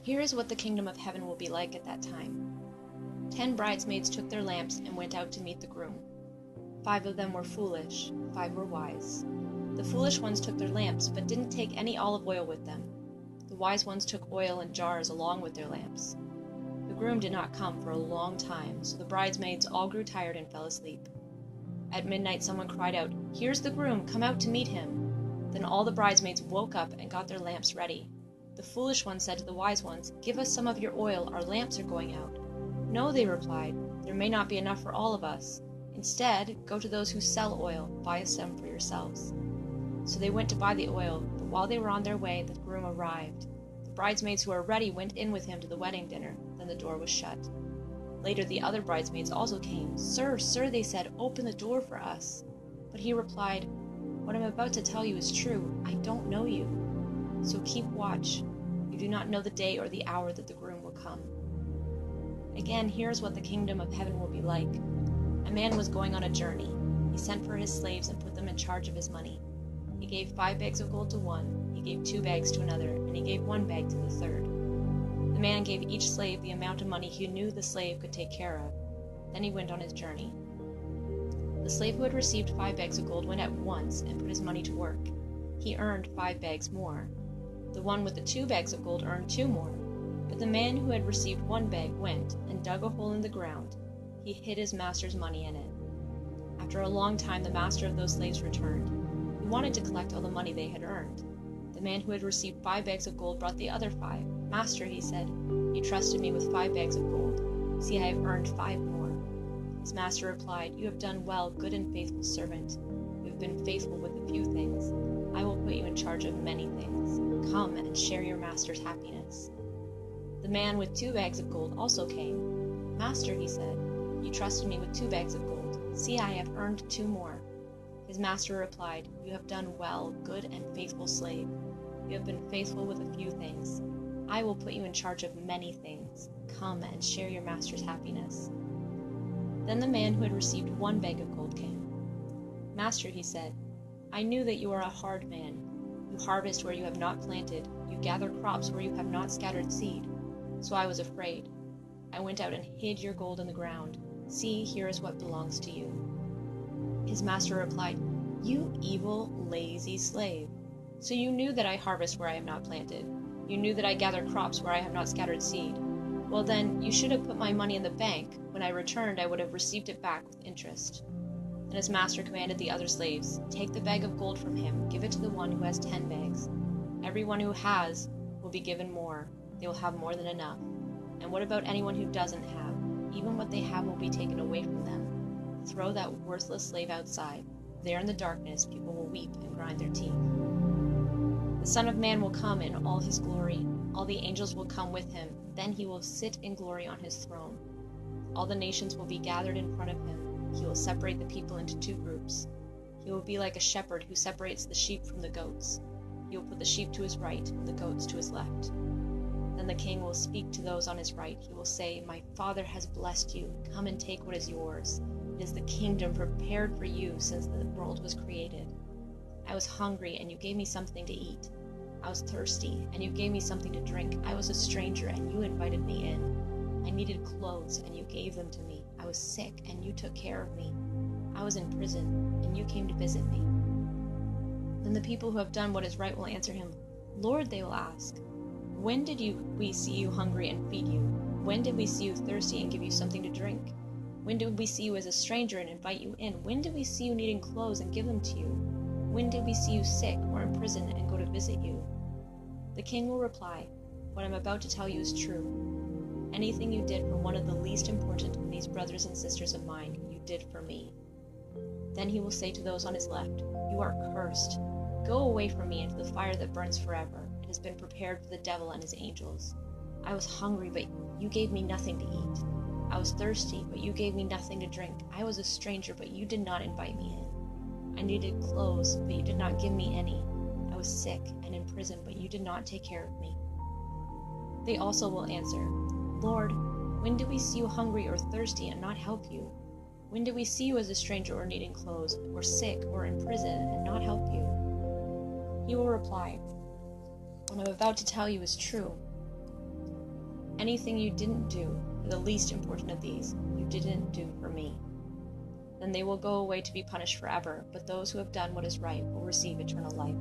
Here is what the kingdom of heaven will be like at that time. 10 bridesmaids took their lamps and went out to meet the groom. 5 of them were foolish, 5 were wise. The foolish ones took their lamps, but didn't take any olive oil with them. The wise ones took oil in jars along with their lamps. The groom did not come for a long time, so the bridesmaids all grew tired and fell asleep. At midnight someone cried out, "Here's the groom, come out to meet him." Then all the bridesmaids woke up and got their lamps ready. The foolish ones said to the wise ones, "Give us some of your oil, our lamps are going out." "No," they replied, "there may not be enough for all of us. Instead, go to those who sell oil, buy some for yourselves." So they went to buy the oil, but while they were on their way, the groom arrived. The bridesmaids who were ready went in with him to the wedding dinner, then the door was shut. Later the other bridesmaids also came. "Sir, sir," they said, "open the door for us." But he replied, "What I'm about to tell you is true. I don't know you. So keep watch. You do not know the day or the hour that the groom will come." Again, here's what the kingdom of heaven will be like. A man was going on a journey. He sent for his slaves and put them in charge of his money. He gave 5 bags of gold to one, he gave 2 bags to another, and he gave 1 bag to the third. The man gave each slave the amount of money he knew the slave could take care of. Then he went on his journey. The slave who had received 5 bags of gold went at once and put his money to work. He earned 5 bags more. The one with the 2 bags of gold earned 2 more. But the man who had received 1 bag went and dug a hole in the ground. He hid his master's money in it. After a long time, the master of those slaves returned. He wanted to collect all the money they had earned. The man who had received 5 bags of gold brought the other 5. "Master," he said, "you trusted me with 5 bags of gold. See, I have earned 5 more." His master replied, "You have done well, good and faithful servant. You have been faithful with a few things. I will put you in charge of many things. Come and share your master's happiness." The man with 2 bags of gold also came. "Master," he said, "you trusted me with 2 bags of gold. See, I have earned 2 more." His master replied, "You have done well, good and faithful slave. You have been faithful with a few things. I will put you in charge of many things. Come and share your master's happiness." Then the man who had received 1 bag of gold came. "Master," he said, "I knew that you are a hard man. You harvest where you have not planted. You gather crops where you have not scattered seed. So I was afraid. I went out and hid your gold in the ground. See, here is what belongs to you." His master replied, "You evil, lazy slave. So you knew that I harvest where I have not planted. You knew that I gather crops where I have not scattered seed. Well then, you should have put my money in the bank. When I returned, I would have received it back with interest." Then his master commanded the other slaves, "Take the bag of gold from him, give it to the one who has 10 bags. Everyone who has will be given more. They will have more than enough. And what about anyone who doesn't have? Even what they have will be taken away from them. Throw that worthless slave outside. There in the darkness, people will weep and grind their teeth. The Son of Man will come in all his glory. All the angels will come with him. Then he will sit in glory on his throne. All the nations will be gathered in front of him. He will separate the people into 2 groups. He will be like a shepherd who separates the sheep from the goats. He will put the sheep to his right and the goats to his left. Then the king will speak to those on his right. He will say, "My Father has blessed you. Come and take what is yours. It is the kingdom prepared for you since the world was created. I was hungry, and you gave me something to eat. I was thirsty, and you gave me something to drink. I was a stranger, and you invited me in. I needed clothes, and you gave them to me. I was sick, and you took care of me. I was in prison, and you came to visit me." Then the people who have done what is right will answer him, "Lord," they will ask, "when did we see you hungry and feed you? When did we see you thirsty and give you something to drink? When did we see you as a stranger and invite you in? When did we see you needing clothes and give them to you? When did we see you sick or in prison and go to visit you?" The king will reply, "What I'm about to tell you is true. Anything you did for one of the least important of these brothers and sisters of mine, you did for me." Then he will say to those on his left, "You are cursed. Go away from me into the fire that burns forever. It has been prepared for the devil and his angels. I was hungry, but you gave me nothing to eat. I was thirsty, but you gave me nothing to drink. I was a stranger, but you did not invite me in. I needed clothes, but you did not give me any. I was sick and in prison, but you did not take care of me." They also will answer, "Lord, when did we see you hungry or thirsty and not help you? When did we see you as a stranger or needing clothes, or sick or in prison and not help you?" He will reply, "What I'm about to tell you is true. Anything you didn't do for the least important of these, you didn't do for me. Then they will go away to be punished forever, but those who have done what is right will receive eternal life.